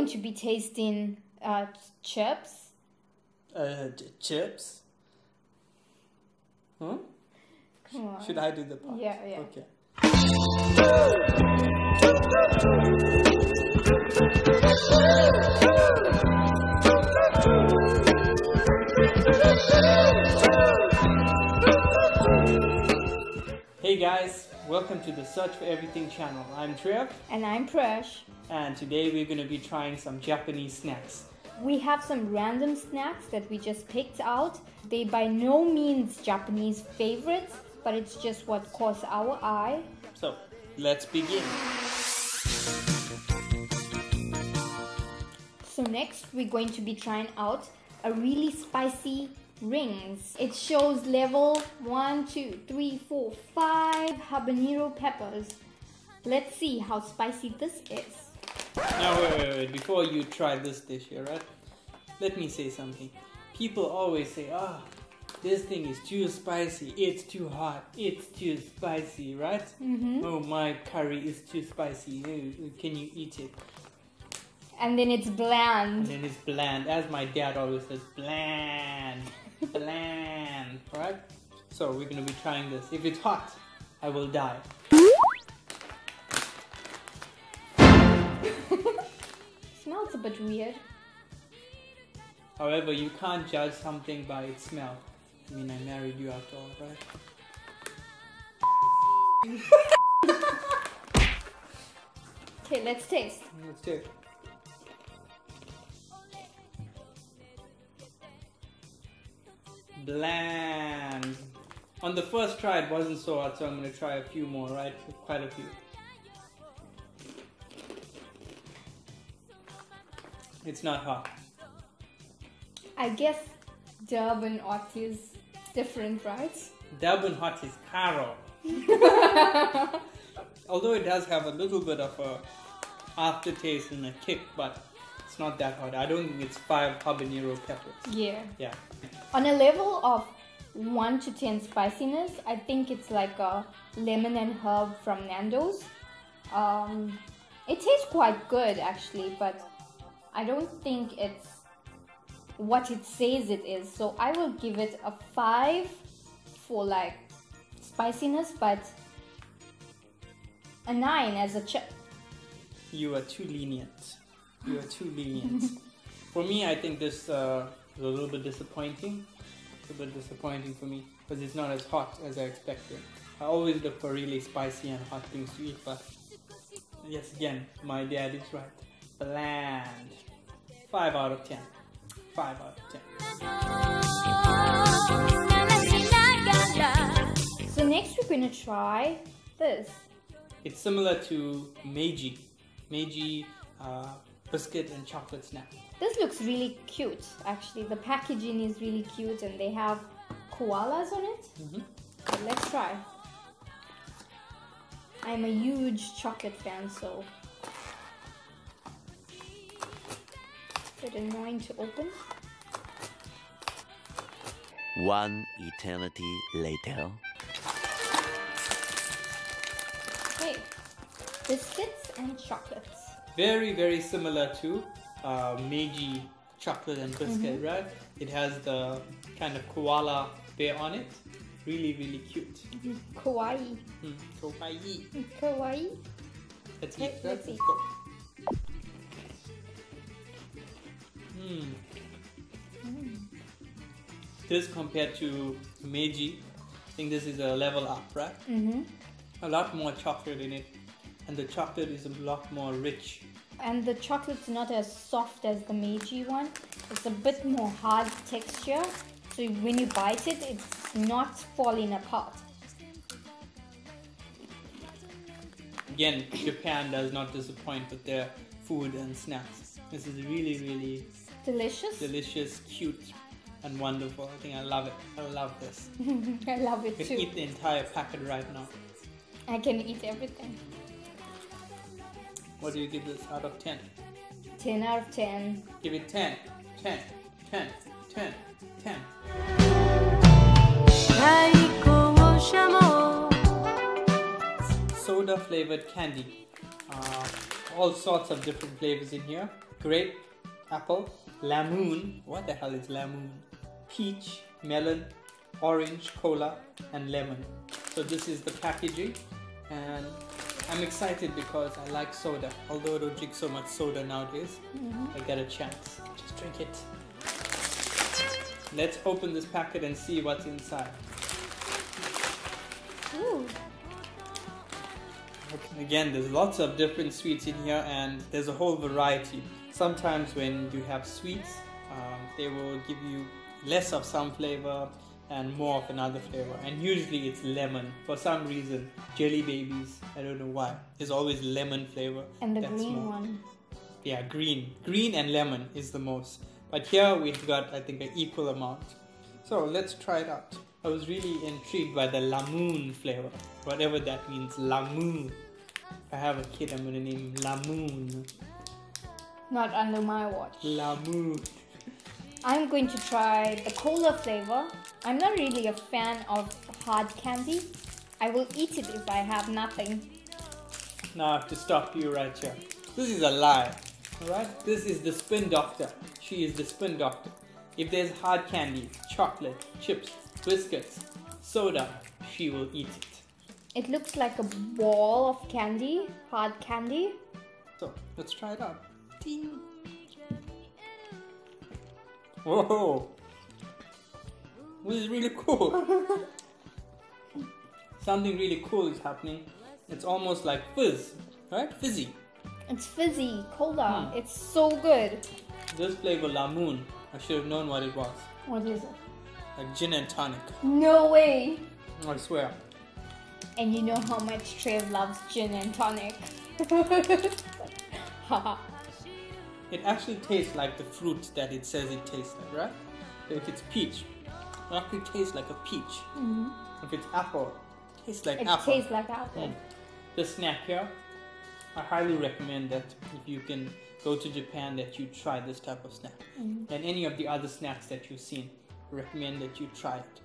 going to be tasting chips. Chips? Huh? Come on. Should I do the part? Yeah. Okay. Hey guys, welcome to the Search for Everything channel. I'm Trev. And I'm Presh. And today we're going to be trying some Japanese snacks. We have some random snacks that we just picked out. They by no means Japanese favorites, but it's just what caught our eye. So, let's begin. So next we're going to be trying out a really spicy rings. It shows level 1, 2, 3, 4, 5 habanero peppers. Let's see how spicy this is. Now wait. Before you try this dish here, right? Let me say something. People always say, this thing is too spicy, it's too hot, it's too spicy, right? Oh, my curry is too spicy, can you eat it? And then it's bland. And then it's bland, as my dad always says, bland, bland, right? So we're going to be trying this. If it's hot, I will die. Smells a bit weird. However, you can't judge something by its smell. I mean, I married you after all, right? Okay, let's taste. Let's do it. Bland. On the first try it wasn't so hot, so I'm going to try a few more, right? Quite a few. It's not hot. I guess Durban hot is different, right? Durban hot is caro. Although it does have a little bit of a aftertaste and a kick, but it's not that hot. I don't think it's 5 habanero peppers. Yeah. Yeah. On a level of 1 to 10 spiciness, I think it's like a lemon and herb from Nando's. It tastes quite good actually, but I don't think it's what it says it is. So I will give it a 5 for like spiciness, but a 9 as a chip. You are too lenient. You are too lenient. For me, I think this is a little bit disappointing. It's a bit disappointing for me because it's not as hot as I expected. I always look for really spicy and hot things to eat, but yes, again, my dad is right. Bland. 5 out of 10. 5 out of 10. So next we're going to try this. It's similar to Meiji. Meiji biscuit and chocolate snack. This looks really cute actually. The packaging is really cute and they have koalas on it. So let's try. I'm a huge chocolate fan, so it's a bit annoying to open. One eternity later. Okay, biscuits and chocolates. Very, very similar to Meiji chocolate and biscuit, right? It has the kind of koala bear on it. Really, really cute. Kawaii. Kawaii. Kawaii. Let's Okay, eat. let's eat. Go. This compared to Meiji, I think this is a level up, right? A lot more chocolate in it, and the chocolate is a lot more rich. And the chocolate's not as soft as the Meiji one. It's a bit more hard texture. So when you bite it, it's not falling apart. Again, Japan does not disappoint with their food and snacks. This is really, really delicious, cute, and wonderful. I think I love it. I love this. I love it I too. can eat the entire packet right now. I can eat everything. What do you give this out of 10? 10 out of 10. Give it 10, 10, 10, 10, 10. Soda flavored candy. All sorts of different flavors in here. grape, apple, lemon. What the hell is lemon? Peach, melon, orange, cola, and lemon. So this is the packaging, and I'm excited because I like soda. Although I don't drink so much soda nowadays, I get a chance. Just drink it. Let's open this packet and see what's inside. Ooh. Again, there's lots of different sweets in here, and there's a whole variety. Sometimes when you have sweets, they will give you less of some flavor and more of another flavor, and usually it's lemon. For some reason, Jelly Babies, I don't know why, there's always lemon flavor. And the green one. Yeah, green and lemon is the most, but here we've got, I think, an equal amount. So let's try it out. I was really intrigued by the lemon flavor, whatever that means. Lemon. If I have a kid, I'm gonna name him Lemon. Not under my watch. Lemon. I'm going to try the cola flavor. I'm not really a fan of hard candy. I will eat it if I have nothing. Now I have to stop you right here. This is a lie. Alright? This is the spin doctor. She is the spin doctor. If there's hard candy, chocolate, chips, biscuits, soda, she will eat it. It looks like a ball of candy, hard candy. So let's try it out. Ding. Whoa! This is really cool. Something really cool is happening. It's almost like fizz, right? Fizzy. It's fizzy, cola. It's so good. This flavor, lemon, I should have known what it was. What is it? Like gin and tonic. No way. I swear. And you know how much Trev loves gin and tonic. Haha. It actually tastes like the fruit that it says it tastes like, right? If it's peach, it actually tastes like a peach. If it's apple, it tastes like apple. It tastes like apple. This snack here, I highly recommend that if you can go to Japan, that you try this type of snack. And any of the other snacks that you've seen, I recommend that you try it.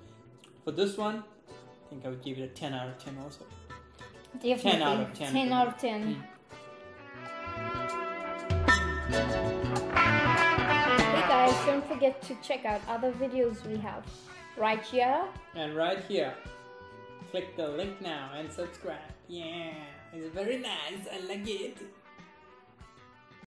For this one, I think I would give it a 10 out of 10 also. Definitely. 10 out of 10. 10 out of 10. Hey guys, don't forget to check out other videos we have right here. And right here. Click the link now and subscribe. Yeah, it's very nice. I like it.